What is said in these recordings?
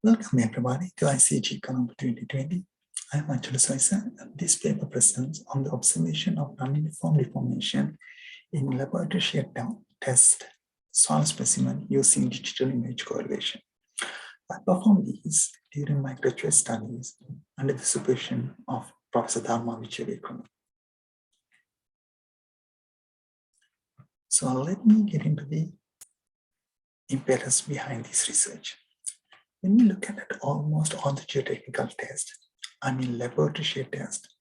Welcome everybody to ICGE2020. I am Soysa, and this paper presents on the observation of non-uniform deformation in laboratory shear test soil specimen using digital image correlation. I performed these during my graduate studies under the supervision of Professor Dharma Wijewickreme. So let me get into the impetus behind this research. When we look at almost all the geotechnical tests, laboratory shear test,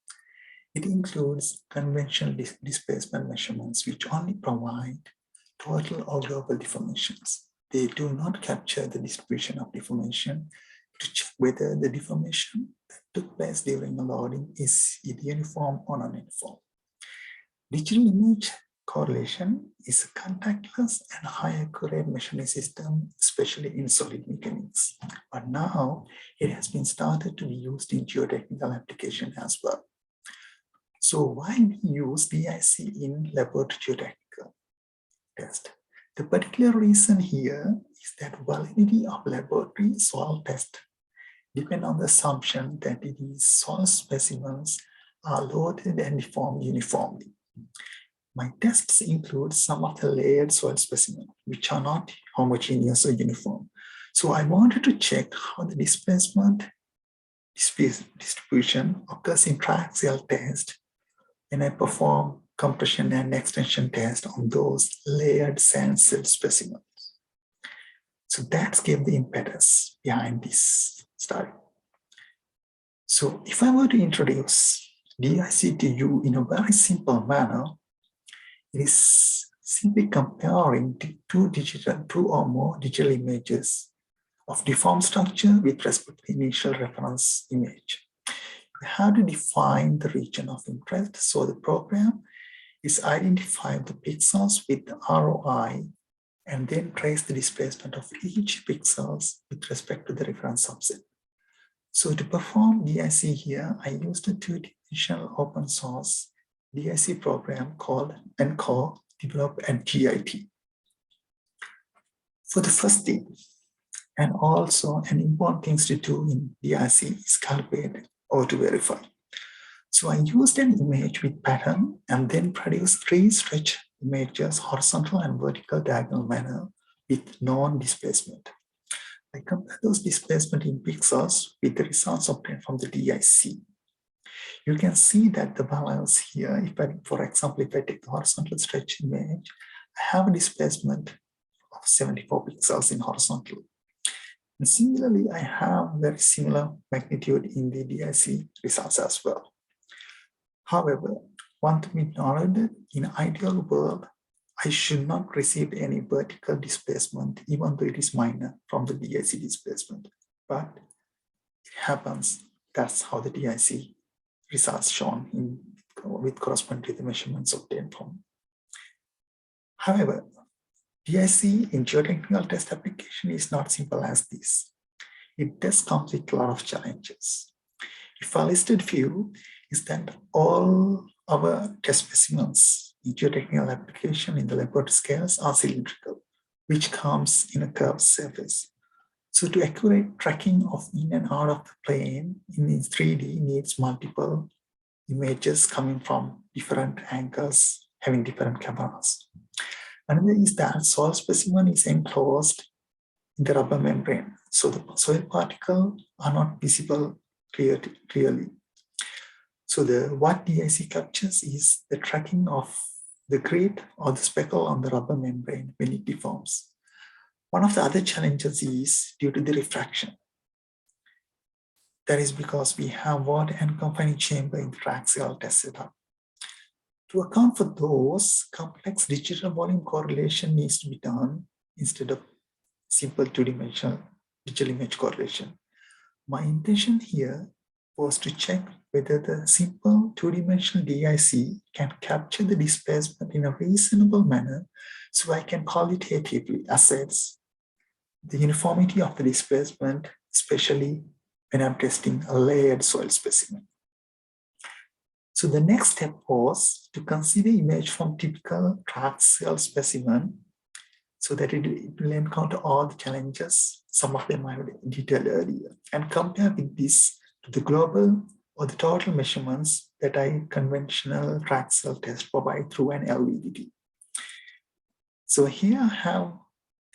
it includes conventional displacement measurements which only provide total or global deformations. They do not capture the distribution of deformation to check whether the deformation that took place during a loading is either uniform or non-uniform. Digital image correlation is a contactless and high accurate measuring system, especially in solid mechanics. But now it has been started to be used in geotechnical application as well. So why we use DIC in laboratory geotechnical test? The particular reason here is that validity of laboratory soil test depend on the assumption that these soil specimens are loaded and deformed uniformly. My tests include some of the layered soil specimens, which are not homogeneous or uniform. So I wanted to check how the displacement distribution occurs in triaxial test when I perform compression and extension test on those layered sand-silt specimens. So that gave the impetus behind this study. So if I were to introduce DIC to you in a very simple manner, it is simply comparing two or more digital images of deformed structure with respect to the initial reference image. You have to define the region of interest. So the program is identifying the pixels with the ROI and then trace the displacement of each pixels with respect to the reference subset. So to perform DIC here, I used a two-dimensional open source DIC program called ENCORE, developed at GIT. For the first thing, and also an important thing to do in DIC is calibrate or to verify. So I used an image with pattern and then produced 3 stretch images, horizontal and vertical diagonal manner with non-displacement. I compare those displacement in pixels with the results obtained from the DIC. You can see that the balance here, for example, if I take the horizontal stretch image, I have a displacement of 74 pixels in horizontal. And similarly, I have very similar magnitude in the DIC results as well. However, one to be noted, in ideal world, I should not receive any vertical displacement, even though it is minor from the DIC displacement. But it happens, that's how the DIC results shown with corresponding to the measurements obtained from. However, DIC in geotechnical test application is not simple as this. It does come with a lot of challenges. If I listed few, is that all our test specimens in geotechnical application in the laboratory scales are cylindrical, which comes in a curved surface. So to accurate tracking of in and out of the plane in 3D needs multiple images coming from different angles, having different cameras. Another is that soil specimen is enclosed in the rubber membrane. So the soil particles are not visible clearly. So what DIC captures is the tracking of the grid or the speckle on the rubber membrane when it deforms. One of the other challenges is due to the refraction. That is because we have water and confining chamber in the Triaxial test setup. To account for those, complex digital volume correlation needs to be done instead of simple two-dimensional digital image correlation. My intention here was to check whether the simple two-dimensional DIC can capture the displacement in a reasonable manner so I can qualitatively assess the uniformity of the displacement, especially when I'm testing a layered soil specimen. So the next step was to consider image from typical triaxial specimen so that it will encounter all the challenges. Some of them I have detailed earlier, and compare with this to the global or the total measurements that a conventional Triaxial test provide through an LVDT. So here I have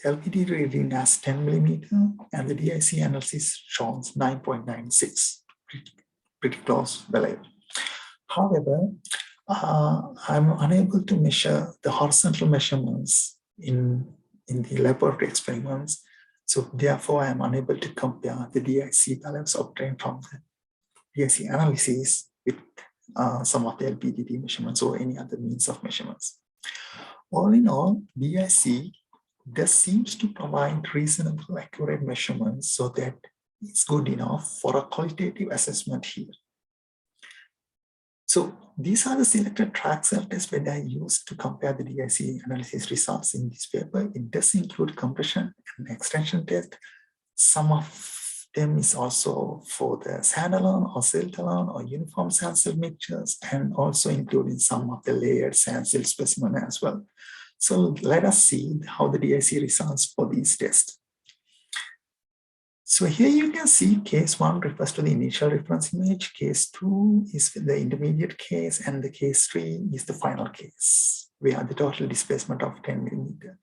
LVDT reading as 10 millimeter, and the DIC analysis shows 9.96, pretty close value. However, I'm unable to measure the horizontal measurements in the laboratory experiments. So therefore, I am unable to compare the DIC values obtained from the DIC analysis with some of the LVDT measurements or any other means of measurements. All in all, DIC this seems to provide reasonable accurate measurements so that it's good enough for a qualitative assessment here. So these are the selected Triaxial tests that I used to compare the DIC analysis results in this paper. It does include compression and extension test. Some of them is also for the sand-alone or silt-alone or uniform sand-silt mixtures, and also including some of the layered sand-silt specimen as well. So let us see how the DIC results for these tests. So here you can see case 1 refers to the initial reference image, case 2 is the intermediate case, and the case 3 is the final case, where the total displacement of 10 millimeter.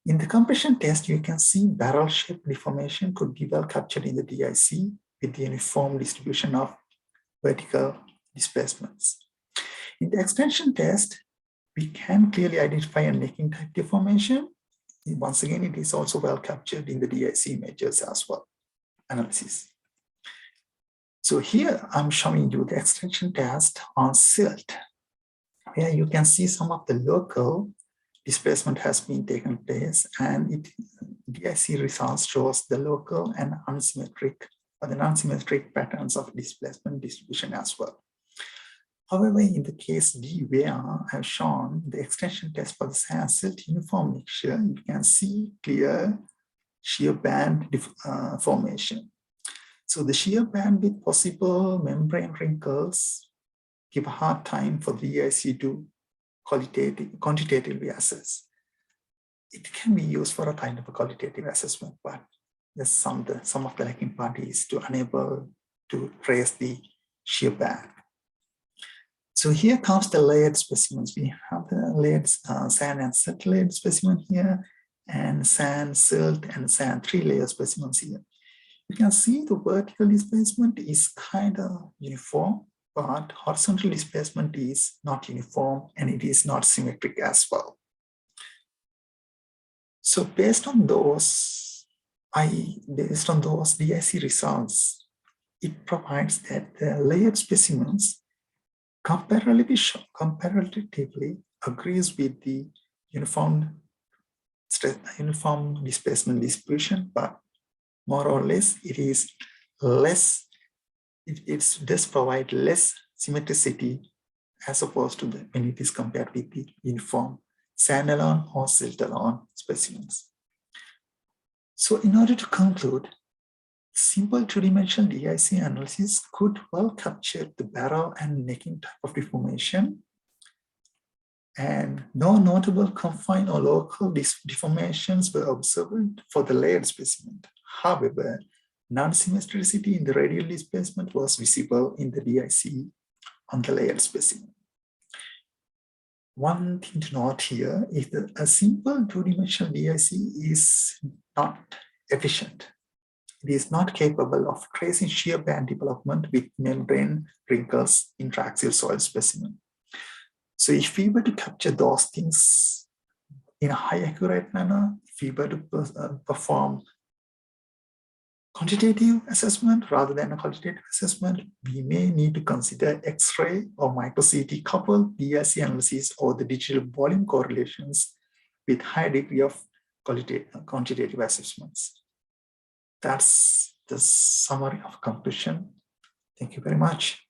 In the compression test, you can see barrel-shaped deformation could be well captured in the DIC with the uniform distribution of vertical displacements. In the extension test, we can clearly identify a necking type deformation. Once again, it is also well captured in the DIC images as well, analysis. So here I'm showing you the extension test on silt, where you can see some of the local displacement has been taken place, and DIC results shows the local and unsymmetric or the non-symmetric patterns of displacement distribution as well. However, in the case D, where I have shown the extension test for the sand-silt uniform mixture, you can see clear shear band formation. So the shear band with possible membrane wrinkles give a hard time for the DIC to quantitatively assess. It can be used for a kind of a qualitative assessment, but there's some of the lacking part is to unable to trace the shear band. So here comes the layered specimens. We have the layered sand and silt layered specimen here, and sand, silt, and sand 3-layer specimens here. You can see the vertical displacement is kind of uniform, but horizontal displacement is not uniform, and it is not symmetric as well. So based on those DIC results, it provides that the layered specimens comparatively agrees with the uniform displacement distribution, but more or less it is less, it does provide less symmetricity as opposed to when it is compared with the uniform sand-alone or silt-alone specimens. So in order to conclude, simple two-dimensional DIC analysis could well capture the barrel and necking type of deformation, and no notable confined or local deformations were observed for the layered specimen. However, non-symmetricity in the radial displacement was visible in the DIC on the layered specimen. One thing to note here is that a simple two-dimensional DIC is not efficient. It is not capable of tracing shear band development with membrane wrinkles in triaxial soil specimen. So if we were to capture those things in a high accurate manner, if we were to perform quantitative assessment rather than a qualitative assessment, we may need to consider X-ray or micro-CT coupled DIC analysis or the digital volume correlations with high degree of quantitative assessments. That's the summary of conclusion. Thank you very much.